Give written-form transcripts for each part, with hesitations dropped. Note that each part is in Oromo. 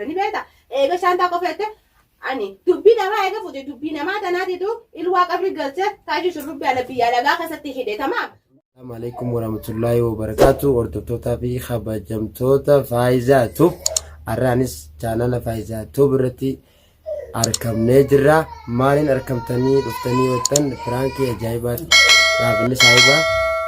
Ni beta ega shanta ko fete ani dubbi nama ega fude dubbi nama tanati tu ilwa qabri galche taji shurubbi ala biya laga khasati hide tamam. Assalamu alaikum warahmatullahi wabarakatuh. Hordoftoota fi kabajamtoota Faayisaa Tuub arraanis chaanala Faayisaa Tuub irratti argamnee jirra. Maaliin argamtanii dhuftanii waqtan firaankii ajaa'ibaa dhaabinni saayibaa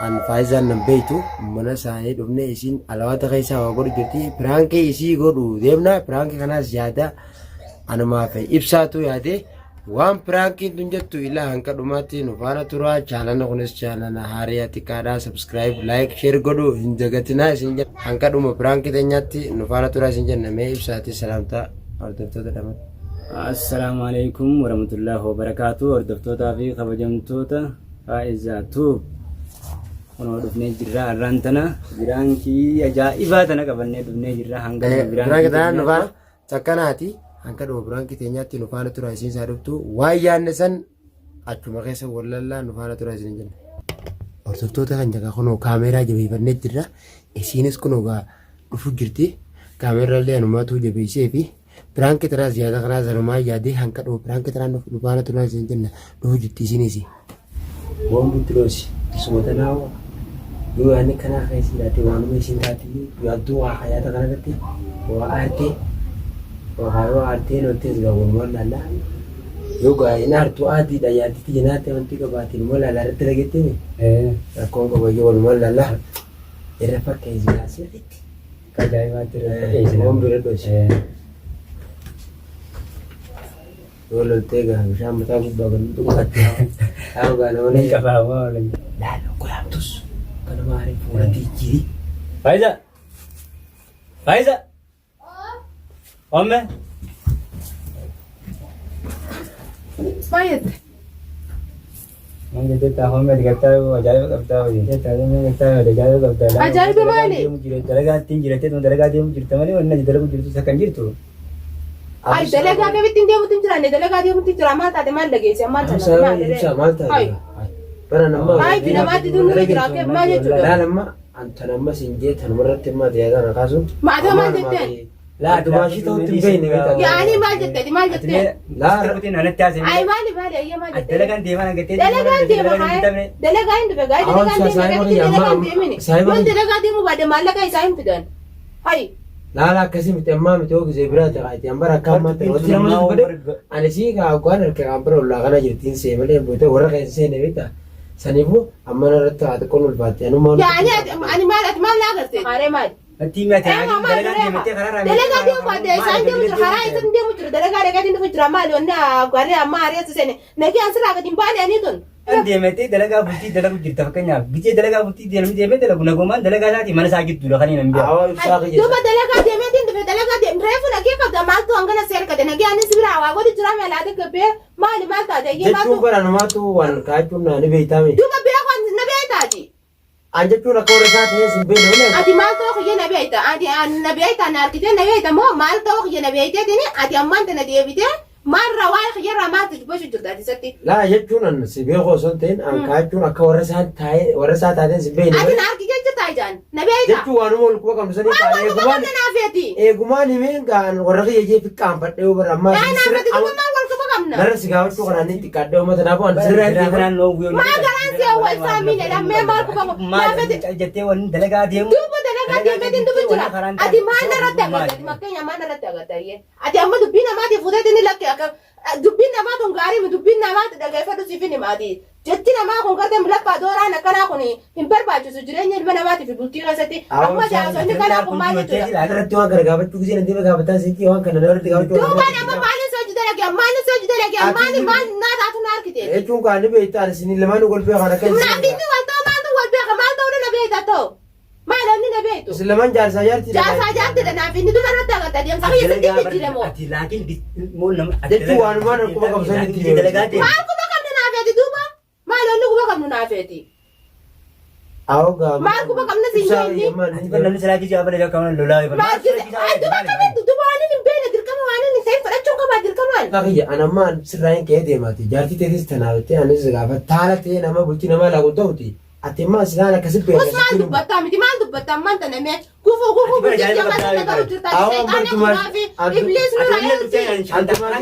an Faayisaan nan beeytu mana isaanii dhufnee isiin alawaata keessaa waa godhu jirti. Firaankii isii godhu deemna. Firaankii kanaas yaada anumaa fi ibsaatu yaade waan firaankii tun jettu ilaa hanqa dhumaatti nu faana tura. Chaanala kunis chaanala haariyaa xiqqaadhaa. Subscribe, like, share godhu hin dagatinaa isin jenna. Hanqa dhuma firaankii teenyaatti nu faana tura isin jenna. Mee ibsaati salaamtaa hordoftoota dhamatti. Assalamu alaikum warahmatullahi wabarakatuh. Hordoftootaa fi kabajamtoota Faayisaa Tuub. Ono dhufnee jirra arraan tana firaankii ajaa'ibaa tana qabannee dhufnee jirra hanga firaankii tana nu faana takkanaati. Hanqa dhuma firaankii teenyaatti nu faana tura isin isaa dhuftu waan yaadne san achuma keessa wallallaa nu faana tura isin jenna. Hordoftoota kan jagaa kunoo kaameeraa jabeeffannee jirra. Isiinis kunoo dhufu jirti. Kaameeraallee anumaatu jabeessee fi firaankii tanaas yaada kanaas anumaa yaadee hanqa dhuma firaankii tanaa nu faana tura isin jenna. Dhufu jirti isiinis. Boombitti loosi sumata naawa yoo yaadne kanaa keessi laatee waanuma isin taati yaaduu waa hayaata kanarratti waa aartee yoo aartee noottees gaawwamuun laalla yoo gaa'ina hartuu aadiidha yaadditti jinaatti wanti qabaatiin immoo laallaa irratti dhageettee rakkoon qabayyoo walumaan laalla irra fakkeessi laasirratti ajaa'ibaatti irra fakkeessi boombi dhosi yoo loltee gaa bishaan mataa gubbaa kan dhugaatti haa gaa namoonni qabaawaa waliin laalloo golaamtus kan maariin fuulatii jiri. Faayisaa omme Fayet man jette taa omme digataa ajaa'iba qabtaa waliin jette omme digataa ajaa'iba qabtaa ajaa'iba maali dalagaatti jirte tun dalagaa deemu jirte malee wanna dalagu jirtu sakkan jirtu. Ay dalagaa keetiin deemuutiin jiraanne dalagaa deemuutiin jira maal taate maal dhageesse maal taate bara nama ay dinamaatti dunnu jira ke maal jechuudha la nama anta nama sinjee tan marratti ma deegaa na kaasu maata maal jette la dumashi ta'utti beeyne yaani maal jette la rutin anatti haasee ay maali ayya maal jette dalagaan deemaa nagattee dalagaan hin dhufe gaay dalagaan deemu baade maallaqa isaa hin fidan hay la akkasii miti ammaa miti oo gisee biraa ta'aati ambara akka ammaa ta'e wati nama godhe ani sii gaa waan harkaa ambara ollaa kana jirtiin see malee boote warra kan seene beektaa saniifuu amma narratti haa xiqqoon ulfaatte anuma yaani ani maal naa garte maaree maal Timate dalagaan deemtee karaa dalagaa deemu baade isaan deemu jira karaa isaan deemu jira dalagaa dhaqaatiin dhufu jira maali wanni gaarii amma ari'atu seene nagi ansirraa gadi hin baane ani tun deemtee dalagaa bultii dalagu jirta fakkeenyaaf gijee dalagaa bultii deemee dalagu nagumaan dalagaa isaati mana isaa gidduudha kan hin bi'a. Duuba dalagaa deemeetiin dhufe dalagaa reefu nagee qabda maaltu hangana seerkate nagee anis biraa waa godhu jira meelaate gabbee maali maal taate iyyee maaltu jechuun bara namaatu waan kaachuun na ni beeytaame. Duuba bira waan na beeytaati. Anjechuun akka warra isaa ta'ee sin beeyne malee. Ati maal ta'uu kiyya na beeyta na beeyta na arkitee na beeyta moo maal ta'uu kiyya na beeyteetini ati ammaan tana deebitee marra waa kiyarraa maaltu jibbachuu jirta ati laa jechuun an si beekoo osoo hin ta'in an kaachuun akka warra isaa taatee sin beeyne ati na arkitee jirta ijaan na beeyta jechuun waanuma ol quba qabdu sanii eegumaan himeen gaan warra kiyya jee fiqqaanfadhee bara ammaa narra si gaafachuu kanaan inni xiqqaadhee uummata naafuu an sirraa itti kanaan maa garaan si awwal saamiine dhammee maal quba jettee wanni dalagaa deemu duuba dalagaa deemeetiin dhufu jira ati maal narratti agartati makkeenya maal narratti agartayyee ati amma dubbii namaatiif fuuteetiin lakke akka dubbiin namaa kun gaarii dubbiin namaati dhaggeeffadhu siifin himaati jechi namaa kun gartee laffaa dooraan akkanaa kun hin barbaachisu jireenya ilma namaatiif bultii keessatti amma jaasonni kanaa kun maal jechuudha. Irratti waan kana gaafachuu gisee nanti gaafataa sitti waan kana narratti gaafachuu. Duubaan amma maalin soji dalagee maalin soji dalagee maal naataatu na arkite. Jechuun kan ni beektaan isin lamaan wal beekan akka isin. Naafini wal ta'u maaltu wal beeka maal ta'u na beekta ta'u. Maal inni na beektu. Isin lamaan jaarsaa jaartii. Jaarsaa jaartii naafini duba irratti agarta deemsa kiyya sitti jijjiiramo. Ati laakiin mool nama. Jechuun waanuma quba qabsanii dalagaa deemu. Maal quba qabna naafeeti duuba. Maal onni quba qabnu naafeeti. Awga. Maal quba qabna si inni. Namni salaatii jawaaba dhagaa kawan lolaa. Maal duba waan inni beela dirqama waan inni ta'e fudhachuun badir kaman. Kakiyya anammaan sirraan kee deemaati jaartii teetis tanaabattee anis gaafa taala ta'ee nama bultii nama lagu ta'uti. Ati maa silaan akkasii beekaa. Usmaan dubbataa miti maal dubbataa man taname kufu bultii jaartii nagaru jirta. Iblis nura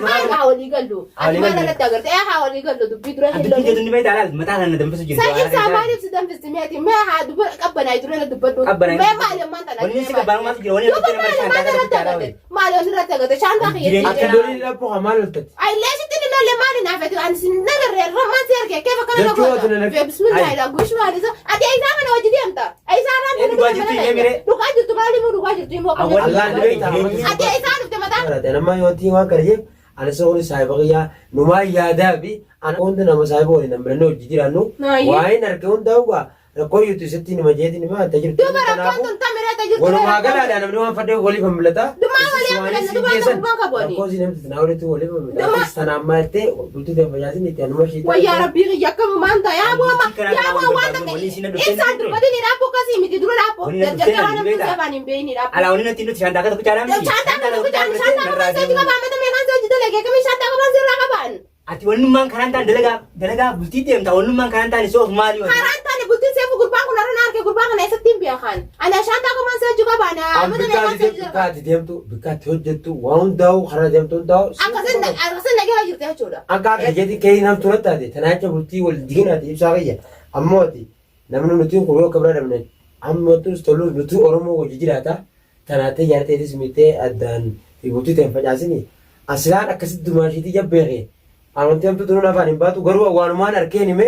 yoo haa walii gallu. Ati maal irratti agartee haa walii gallu dubbii dura hin Dubbii jedhu ni beektaa laal mataa kana dambisu jiru. Sakin saamaaniif si dambisi meeti mee haa dubbii qabbanaa jiru na dubbadhu. Mee maal yammaan taname. Wanni si qabbanaa maal jiru wanni irratti nama shaantaa kana bitaa laawee. Maal wanni irratti agartee shaantaa kiyya. Akka dolii laphoo hamaa loltatti. Ay leesitti ni nalle maali naafetu ani sin nagarree romaan si argee keefa kana nagoota. Bismillah ila gushuu haalisa. Ati aisaa kana wajji deemta. Aisaa raan kun dhugaa jirtu hin mire. Dhugaa jirtu maali moo dhugaa jirtu immoo qabne. Allah ni beektaa. Ati aisaa dhufte mataa. Nama yoo tii waan kana jeef ana sooni saayiba qiyyaa numaa yaadaa fi ana hundi nama saayiba waliin namni hojii jiraannu waa'een harka hundaa ugaa rakkoo yuutu isitti nima jeetiin nima tajirtu. Duuba rakkoon tun tamiree tajirtu. Walumaa galaadhaa namni waan fadhee waliif hamilata. Dumaa walii hamilata dumaa dubbaan qabooni. Rakkoo si namti tanaa walitti waliif hamilata. Sana amma jettee bultii ta'e fayyaasin itti anuma shiitaa. Wayyaa rabbii kiyya akkama maanta yaa booma yaa booma waan takka ibsaan dubbatini dhaabboo kasii miti dura dhaabboo jajjabee waan namni sabaan hin beeyni dhaabboo. Alaa wanni nuti shaantaa kana kuchaa namni. Shaantaa kana kuchaa shaantaa kana qabaa mata meeqaan soo jidda legee kamii shaantaa qabaan sirraa qabaan. Ati wannummaan kanaan ta'an dalagaa bultii deemta wannummaan kanaan ta'an isoo maali wani. Karaan ta'an bultiin seefu gurbaan kun arana harkee gurbaan kana eessatti hin beekan. Ani shaantaa qabaan soo jidda qabaan. Bikkaati deemtu bikkaati hojjettu waan hundaa'u karaa deemtu hundaa'u. Akkasii nagee jirti jechuudha. Akka jeeti kee nam turatti taate tanaacha bultii wal diginaati ibsaa qayya ammooti namni nuti kun yoo kabira dhabne ammotus toluu nuti oromoo hojii jiraata tanaatee jaarteetis mitee addaan bultii ta'e facaasini asilaan akkasitti dumaashiitii jabbeeqee amantii amtu tunuun afaan hin baatu garuu waanumaan harkeen hime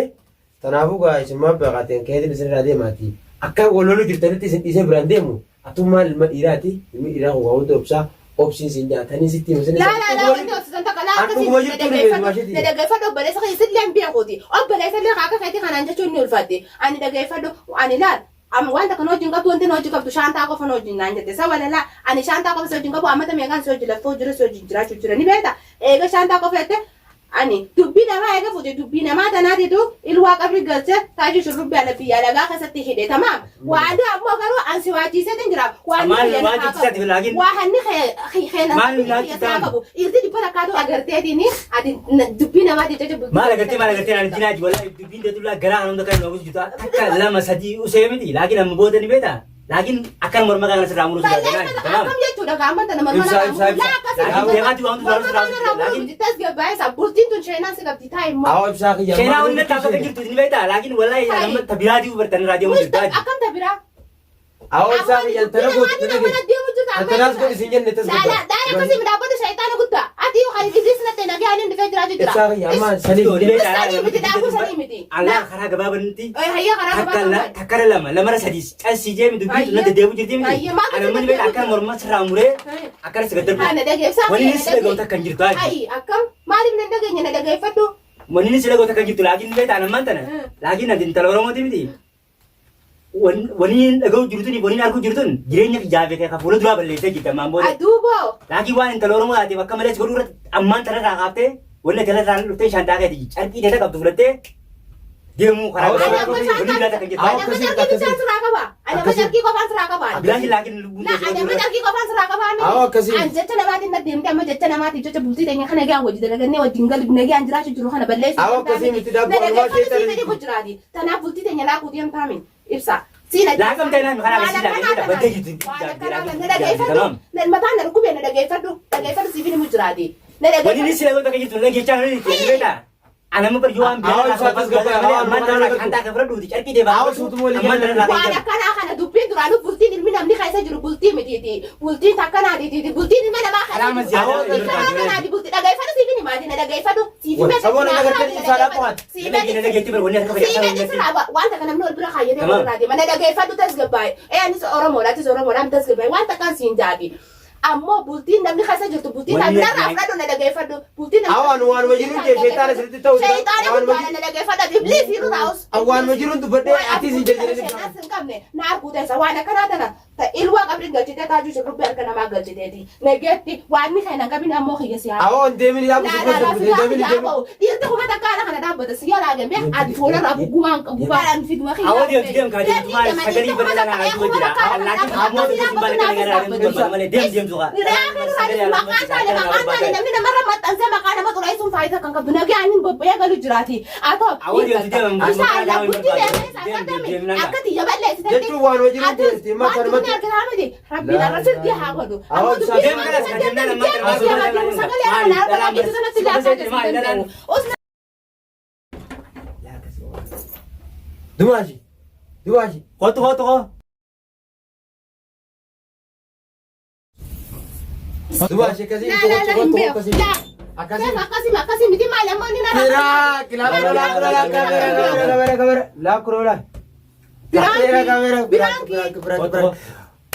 tanaafuu gaa isinmaa beekaateen keetiin isinirraa deemaati akka waloluu jirtanitti isin dhiisee biraan deemu atummaan ilma dhiiraati ilmi dhiiraa waa hunda obsaa obsiin sin nyaatanii sitti himu. Laa wanti obsisan takka laa akkasii dhaggeeffadhu obboleessa kee sillee hin beekuuti obboleessa illee akka keetii kanaan jechuun ni ulfaatti ani dhaggeeffadhu ani laal wanta kana wajjin qabdu wanti hojii qabdu shaantaa qofa wajjin naan jette sababa laa ani shaantaa qofa wajjin qabu ammata meeqaan si hojii lafa hojii hojii jiraachuu jira ni beekta eega shaantaa qofa jette ani dubbii namaa eega fuute dubbii namaa tanaatitu ilwaa qabri galche taajii shurrubbii ala biyya alagaa keessatti hidhe tamaam waan ammoo garuu ansi waajiiseetiin jira waan hanni keena qabu irti dhibba takkaatu agarteetiin ati dubbii namaati jecha maal agartee ani jinaaji wallahi dubbiin deetullaa garaa hunda kan noogus jitu akka lama sadii usee miti laakiin amma booda ni beeta laakiin akkan morma kana sirraa muruu jiraata tamaam akkam jechuudha gaamman tana morma bultiin tun sheenaan si qabdi taa immoo. Awwa ibsaa kiyya. Sheenaa wanni taa'aa kan jirtu ni beektaa laakiin wallahi nama tabiraati hubartan raadiyoo jirtu. Akkam tabiraa. Awwa ibsaa kiyya antara gootu antaraas godhi siin jenne tas godha. Daa'ima akkasii midhaabota shayitaana guddaa. Ati yoo kan iblis na ta'e nagaa inni dhufee jiraachuu jira. Ibsaa kiyya amma sanii miti dhaabuu sanii miti. Allah karaa gabaabanitti. Hayya karaa gabaabanitti. Takkara lamara sadii calsii jeemi dubbii na deddeebi'u jirti miti. Anamni ni beektaa akka morma sirraa muree akkana si gaddarbu. Wanni ni si dhaga'u takka hin jirtu hayi. Akkam maaliif na dhageenye na dhaggeeffadhu. Wanni ni si dhaga'u takka hin jirtu laakiin ni beektaa anammaan tana. Laakiin ati intala Oromooti miti. Wani dhaga'u jirtuni wani arguu jirtun jireenya jaabee kan fuula duraa balleessee jirta ammaan booda. Aduuboo. Laakiin waan intala Oromoo taatee bakka malee godhuu irratti ammaan tana irraa kaaftee wanni tana irraa dhuftee shaantaa keeti carqii teessa qabdu fudhattee deemuu karaa gabaabaa wanni biraata kan jettu. Adama carqii bishaan siraa qaba. Adama carqii qofaan siraa qaba. Bilaashi laakiin lubbuun teessoo. Adama carqii qofaan siraa qaba. Awwa akkasii. An jecha namaatiin na deemte amma jecha namaatiin jecha bultii teenya kana gaa hojii dalagannee wajjin gali nagaan jiraachuu jiru kana balleessu. Awwa akkasii miti daabboo ormaa keessatti. Tanaaf bultii teenya laaquu deemu taamin ibsa. Laakam ta'e naan kanaa bisi dhageeffadha baddee jirti. Mataan na dhukkubee na dhageeffadhu siif ni mujjiraati. Wanni ni sila bakka jirtu dhageeffachaa ni beektaa. Anama bar yoo an biraa kan kan fudhadhuuti carqii deebaa waan akkanaa kana dubbiin duraanuu bultiin ilmi namni keessa jiru bultii mitiiti bultiin akkanaatiiti bultiin ilma namaa kanaati bultii dhageeffadhu siifin himaati na dhageeffadhu wanta kana namni wal bira kaayyatee walirraati mana dhageeffadhu tasgabbaa'e anis oromoodhaan tasgabbaa'e wanta akkaan siin jaati ammoo bultiin namni keessa jirtu bultiin narraa fudhadhu na dhageeffadhu bultiin awwaan waan wajiruun jee sheexaana sirriitti ta'u sheexaana guddaadha na dhageeffadhu ibliis hiru raa'us awwaan wajiruun dubbadhee ati siin jedhee hin qabne na arguu teessa waan akkanaa tana ilwa qabrin galchite kaaju shukrubi arkana ma galchiteeti negetti waanni kana qabin ammoo khiyasi haa awon deemini yaa deemini dirti kuma takkaana kana dhaabbata siyaala gembe adi fuula rabu gumaan fiduma khiyasi awon yoo deem kaadi tuma sagali bala na aju jira laakin ammoo deem bala kana gara male deem suqa maqaan namni namarra maxxanse maqaan nama xuraayisuun faayidaa kan qabdu nagee anin bobba'ee galu jiraati atoo awon yoo deem akkati yaballeessite jechuun waan hojii deemti makarmatti ربنا الرسل دي حاجه دماغي خطو دماغي كذي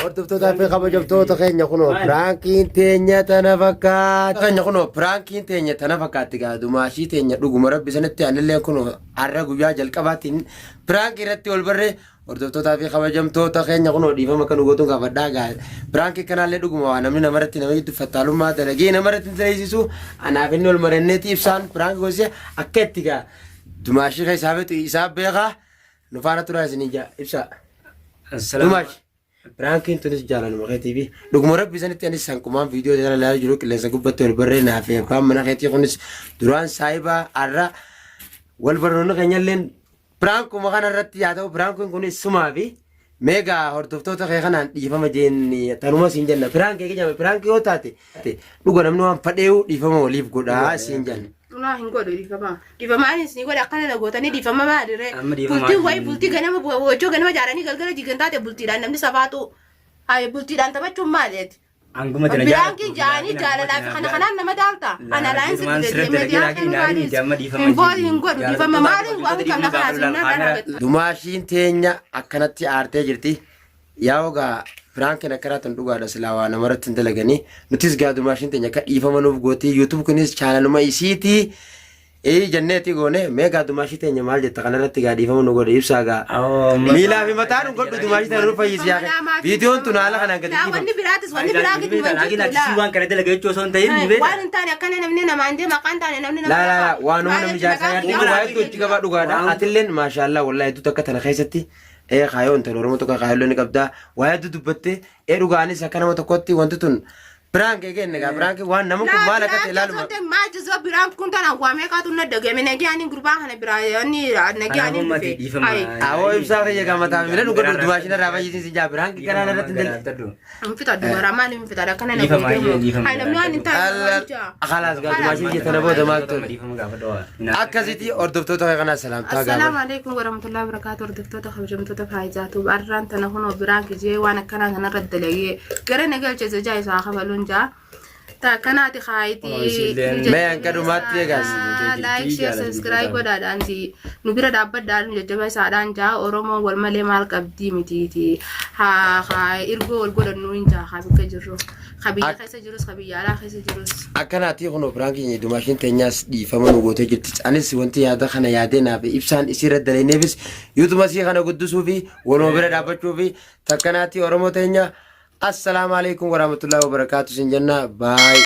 Hordoftoota fi kabajamtoota keenya kunoo piraankiin teenya tana fakkaatti. Keenya kunoo piraankiin teenya tana fakkaatti gaa dumaashii teenya dhuguma rabbi sanatti anillee kunoo har'a guyyaa jalqabaatiin piraankii irratti wal barree hordoftoota fi kabajamtoota keenya kunoo dhiifama kan dhugootuun gaafadhaa gaa piraankii kanaallee dhuguma waa namni namarratti nama jiddu fattaalummaa dalagee namarratti hin taasisu anaaf inni wal maranneeti ibsaan piraankii goosee akka itti gaa dumaashii keessaafitu isaaf beekaa nu faana turaa isin ija ibsa. Dumaashi. Prankin tunis jalan makanya TV. Dhuguma rabbi sanitti anis sanqumaan viidiyoo jala ilaalaa jiru qilleensa gubbatti wal barree naaf eebbaan mana keetii kunis duraan saayibaa har'a wal barnoonni keenyalleen pirankuma kanarratti yaa ta'u pirankiin kunis sumaa fi meegaa hordoftoota kee kanaan dhiifama jeenni tanuma siin jenna pirankii keenya pirankii yoo taate dhuga namni waan fadheewu dhiifama waliif godhaa siin jenna. Nah, hinggol di fama ini sini gua akan ada gua tani di fama mah dire. Bulti wai bulti gana mah wojo gana mah jarani gal-gal jiganta te bulti dan namni sabatu. Ay bulti dan tapi cuma lihat. Anggu mah jangan. Bilang ki jani jalan lagi kana nama dalta. Ana lain sih di media kan hinggol di fama maling gua kana kana. Dumaashiin teenya akkanatti aartee jirti. Yaa'uga Prankin akkanatan dhugaadha silaa namarratti hin dalaganii nutis gaa dumaashiin teenya akka dhiifama nuuf gootii YouTube kunis chaanaluma isiitii jenneeti goone mee gaa dumaashii teenya maal jetta kanarratti gaa dhiifama nu godhe ibsaa gaa miilaa fi mataa nu godhu dumaashii teenya nu fayyisi yaa viidiyoon tun haala kanaan gadi dhiifama. Wanni biraatis wanni biraatis wanni biraatis waan kana dalagaa jechuu osoo hin ta'in ni beekta. Waan hin taane akkana namni namaan deema maqaan taane namni namaan. Laa waanuma namni jaarsaa yaadni waa hedduu itti gabaa dhugaadha atilleen maashaallah wallaahi hedduu takka tana keessatti. Kayo untuk orang tu kayo lo ni kapda, wajah tu dubbette, rugani sekarang mau tokkotti wantu tun, perang kayak gini kan, perang wan namun kumala kat elalu. Nanti maju so perang kunta na wame katu na dege, menegi ani grupa hane perang ni, negi ani. Awo ibsa kayak gak mata, bila nuker dua sih nara apa sih sejak perang, kita nara tendel. Kita dua ramai ni kita ada kan na. Hai namni ani tak. Akalas gak dua sih kita nabo demak tu. Akasiti order tu tak kena salam. Assalamualaikum warahmatullahi wabarakatuh. Order tu tak hujum tu tak faiza tu. Arran tanah hono perang kije, wana kana kana rad lagi. Kerana negel ceze jai sah balun ja. Ta kana ti khaiti. मैं अंकर उम्मीद ये guys like share subscribe ko dadan ti nubira dapat dan jajaba sadan ja oromo wal male mal kabdi mititi ha irgo wal godan nuinja ha bika jirro khabi khaisa jirus khabi yala khaisa jirus akana ti hono branki ni dumashin tenyas di fama no gote jirti anis wanti yada khana yadena be ibsan isira dalay nevis yutuma si khana gudusu fi wono bira dapachu fi takana ti oromo tenya assalamu alaikum warahmatullahi wabarakatuh sinjanna bye.